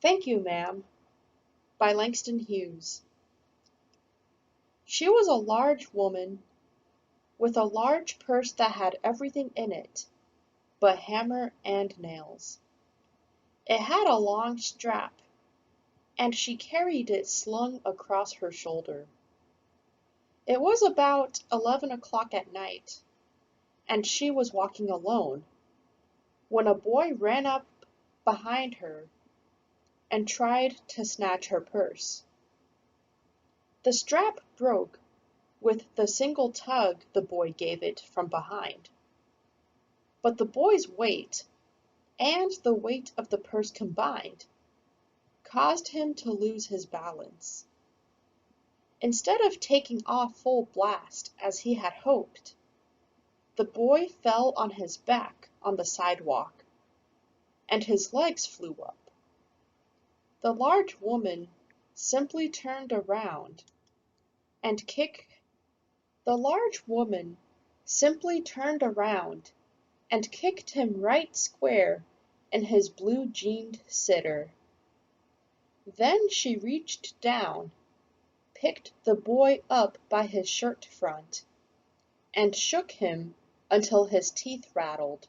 Thank You, Ma'am, by Langston Hughes. She was a large woman with a large purse that had everything in it but hammer and nails. It had a long strap, and she carried it slung across her shoulder. It was about 11 o'clock at night, and she was walking alone, when a boy ran up behind her and tried to snatch her purse. The strap broke with the single tug the boy gave it from behind. But the boy's weight, and the weight of the purse combined, caused him to lose his balance. Instead of taking off full blast as he had hoped, the boy fell on his back on the sidewalk, and his legs flew up. The large woman simply turned around and kicked The large woman simply turned around and kicked him right square in his blue-jeaned sitter. Then she reached down, picked the boy up by his shirt front, and shook him until his teeth rattled.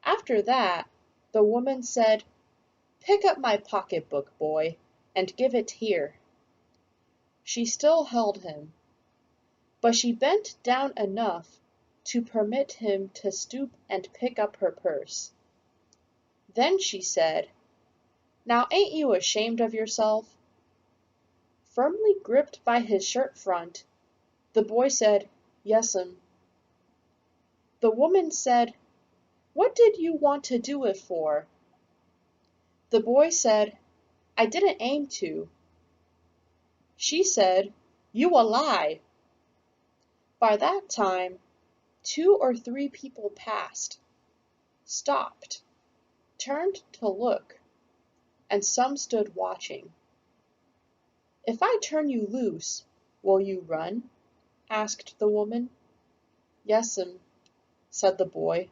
After that, the woman said, "Pick up my pocketbook, boy, and give it here." She still held him, but she bent down enough to permit him to stoop and pick up her purse. Then she said, "Now ain't you ashamed of yourself?" Firmly gripped by his shirt front, the boy said, "Yes'm." The woman said, "What did you want to do it for?" The boy said, "I didn't aim to." She said, "You a lie." By that time, 2 or 3 people passed, stopped, turned to look, and some stood watching. "If I turn you loose, will you run?" asked the woman. "Yes'm," said the boy.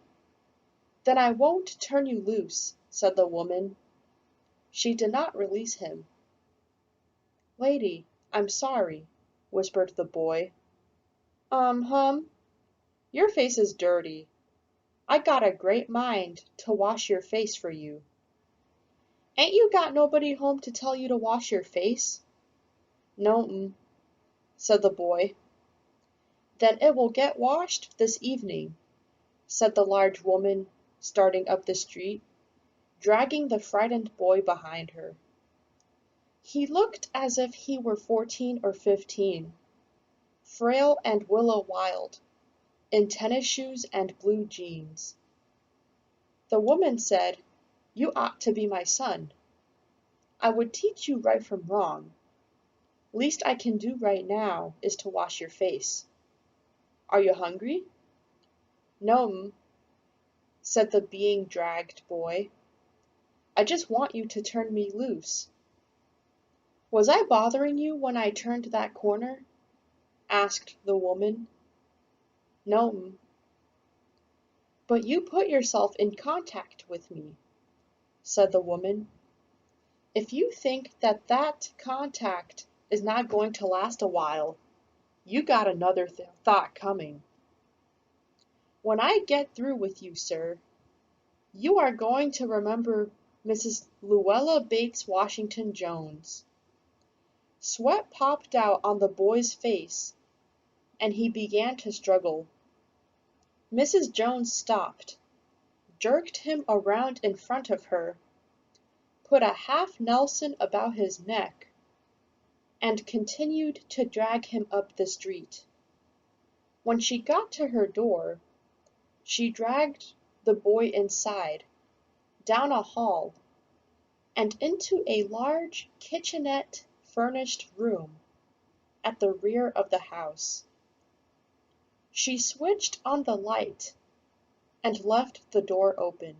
"Then I won't turn you loose," said the woman. She did not release him. "Lady, I'm sorry," whispered the boy. Hum. Your face is dirty. I got a great mind to wash your face for you." "Ain't you got nobody home to tell you to wash your face?" "No'm," said the boy. "Then it will get washed this evening," said the large woman, starting up the street, dragging the frightened boy behind her. He looked as if he were 14 or 15, frail and willow-wild, in tennis shoes and blue jeans. The woman said, "You ought to be my son. I would teach you right from wrong. Least I can do right now is to wash your face. Are you hungry?" "No'm," said the being dragged boy. "I just want you to turn me loose." "Was I bothering you when I turned that corner?" asked the woman. "No'm." "But you put yourself in contact with me," said the woman. "If you think that that contact is not going to last a while, you got another thought coming. When I get through with you, sir, you are going to remember Mrs. Luella Bates Washington Jones." Sweat popped out on the boy's face, and he began to struggle. Mrs. Jones stopped, jerked him around in front of her, put a half Nelson about his neck, and continued to drag him up the street. When she got to her door, she dragged the boy inside, down a hall, and into a large kitchenette-furnished room at the rear of the house. She switched on the light and left the door open.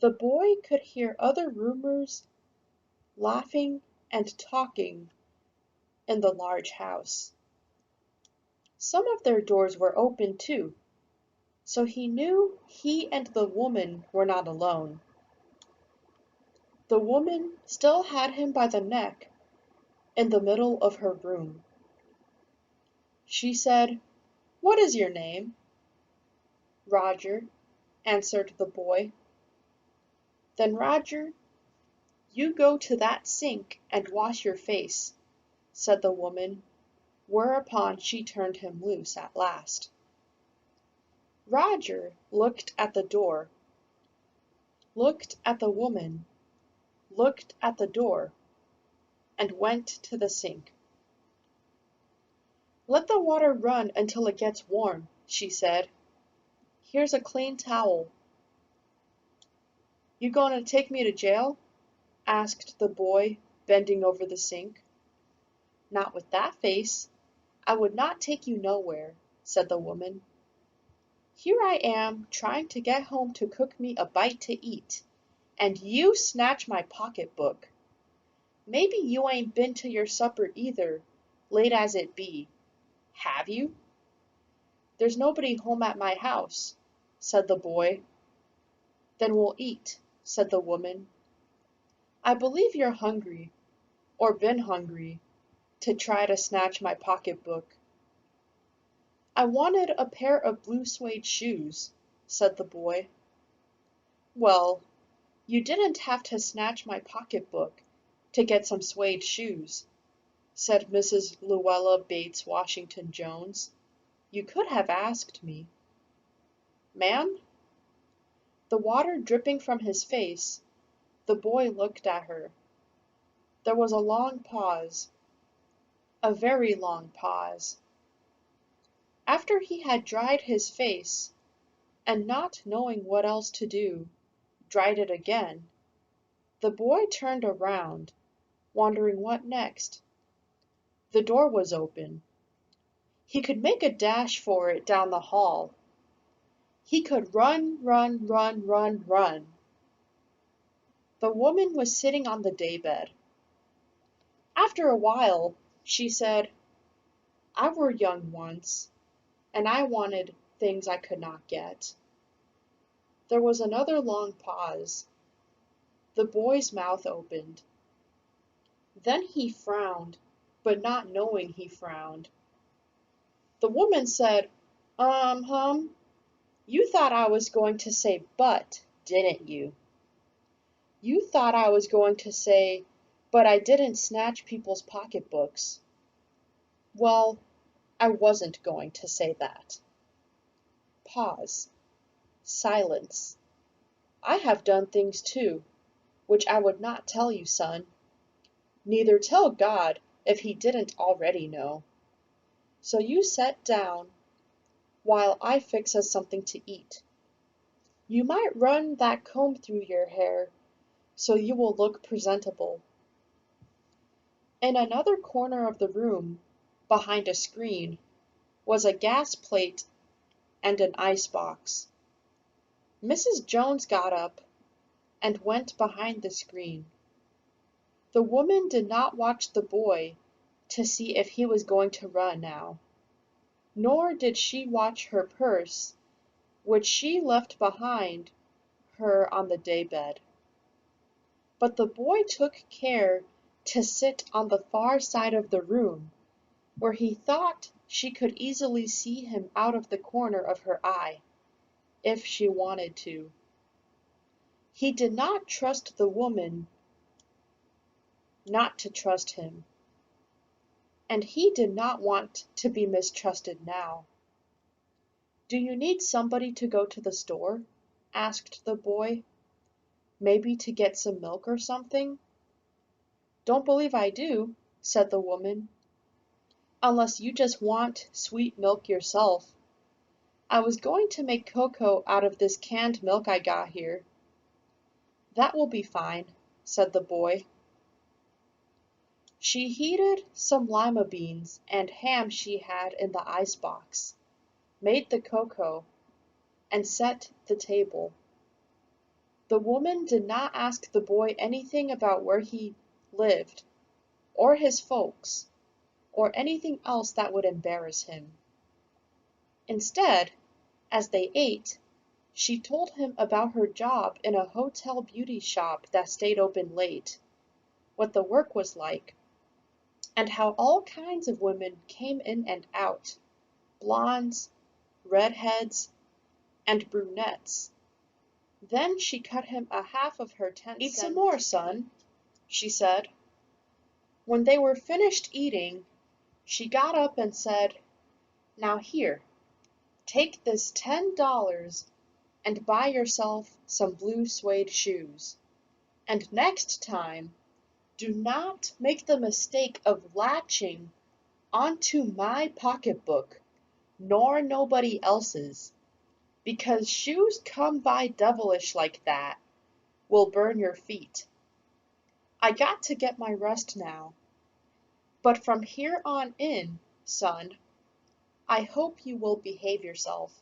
The boy could hear other roomers laughing and talking in the large house. Some of their doors were open too, so he knew he and the woman were not alone. The woman still had him by the neck in the middle of her room. She said, "What is your name?" "Roger," answered the boy. "Then, Roger, you go to that sink and wash your face," said the woman, whereupon she turned him loose at last. Roger looked at the door, looked at the woman, looked at the door, and went to the sink. "Let the water run until it gets warm," she said. "Here's a clean towel." "You going to take me to jail?" asked the boy, bending over the sink. "Not with that face. I would not take you nowhere," said the woman. "Here I am trying to get home to cook me a bite to eat, and you snatch my pocketbook. Maybe you ain't been to your supper either, late as it be. Have you?" "There's nobody home at my house," said the boy. "Then we'll eat," said the woman. "I believe you're hungry, or been hungry, to try to snatch my pocketbook." "I wanted a pair of blue suede shoes," said the boy. "Well, you didn't have to snatch my pocketbook to get some suede shoes," said Mrs. Luella Bates Washington Jones. "You could have asked me." "Ma'am?" The water dripping from his face, the boy looked at her. There was a long pause, a very long pause. After he had dried his face, and not knowing what else to do, dried it again, the boy turned around, wondering what next. The door was open. He could make a dash for it down the hall. He could run, run, run, run, run. The woman was sitting on the daybed. After a while, she said, "I were young once, and I wanted things I could not get." There was another long pause. The boy's mouth opened. Then he frowned, but not knowing he frowned. The woman said, hum, you thought I was going to say but, didn't you? You thought I was going to say, but I didn't snatch people's pocketbooks. Well, I wasn't going to say that." Pause. Silence. "I have done things too, which I would not tell you, son. Neither tell God if he didn't already know. So you set down while I fix us something to eat. You might run that comb through your hair so you will look presentable." In another corner of the room, behind a screen, was a gas plate and an ice box. Mrs. Jones got up and went behind the screen. The woman did not watch the boy to see if he was going to run now, nor did she watch her purse, which she left behind her on the daybed. But the boy took care to sit on the far side of the room, where he thought she could easily see him out of the corner of her eye, if she wanted to. He did not trust the woman not to trust him, and he did not want to be mistrusted now. "Do you need somebody to go to the store?" asked the boy. "Maybe to get some milk or something?" "Don't believe I do," said the woman, "unless you just want sweet milk yourself. I was going to make cocoa out of this canned milk I got here." "That will be fine," said the boy. She heated some lima beans and ham she had in the ice box, made the cocoa, and set the table. The woman did not ask the boy anything about where he lived, or his folks, or anything else that would embarrass him. Instead, as they ate, She told him about her job in a hotel beauty shop that stayed open late, what the work was like, and how all kinds of women came in and out, blondes, redheads, and brunettes. Then she cut him a half of her 10 cents. Eat some more, son, she said. When they were finished eating, she got up and said, "Now here, take this $10 and buy yourself some blue suede shoes. And next time, do not make the mistake of latching onto my pocketbook, nor nobody else's, because shoes come by devilish like that will burn your feet. I got to get my rest now, but from here on in, son, I hope you will behave yourself."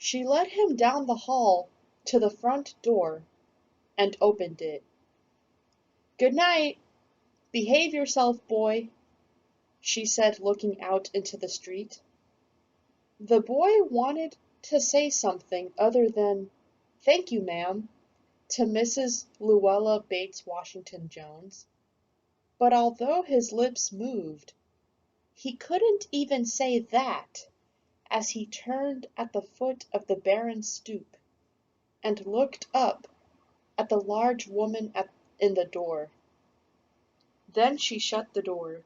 She led him down the hall to the front door and opened it. "Good night. Behave yourself, boy," she said, looking out into the street. The boy wanted to say something other than "Thank you, ma'am," to Mrs. Luella Bates Washington Jones, but although his lips moved, he couldn't even say that as he turned at the foot of the barren stoop and looked up at the large woman in the door. Then she shut the door.